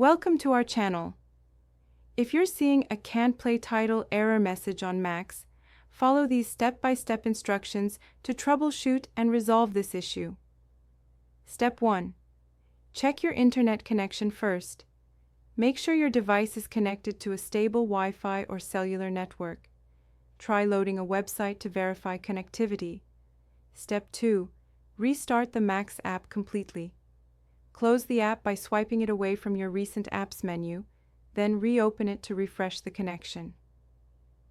Welcome to our channel. If you're seeing a can't play title error message on Macs, follow these step-by-step instructions to troubleshoot and resolve this issue. Step 1. Check your internet connection first. Make sure your device is connected to a stable Wi-Fi or cellular network. Try loading a website to verify connectivity. Step 2. Restart the Macs app completely. Close the app by swiping it away from your recent apps menu, then reopen it to refresh the connection.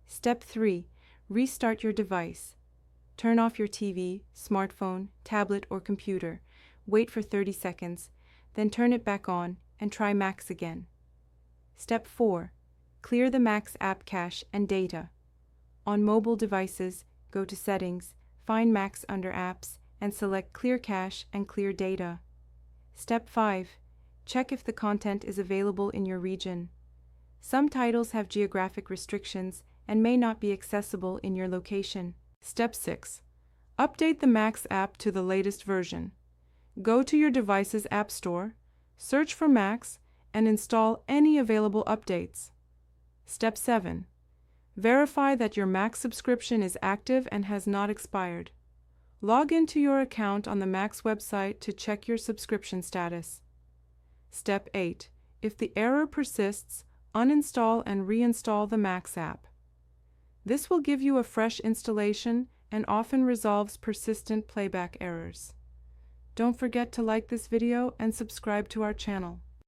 Step 3. Restart your device. Turn off your TV, smartphone, tablet, or computer. Wait for 30 seconds, then turn it back on and try Macs again. Step 4. Clear the Macs app cache and data. On mobile devices, go to Settings, find Macs under Apps, and select Clear Cache and Clear Data. Step 5. Check if the content is available in your region. Some titles have geographic restrictions and may not be accessible in your location. Step 6. Update the Macs app to the latest version. Go to your device's App Store, search for Macs, and install any available updates. Step 7. Verify that your Mac subscription is active and has not expired. Log into your account on the Macs website to check your subscription status. Step 8. If the error persists, uninstall and reinstall the Macs app. This will give you a fresh installation and often resolves persistent playback errors. Don't forget to like this video and subscribe to our channel.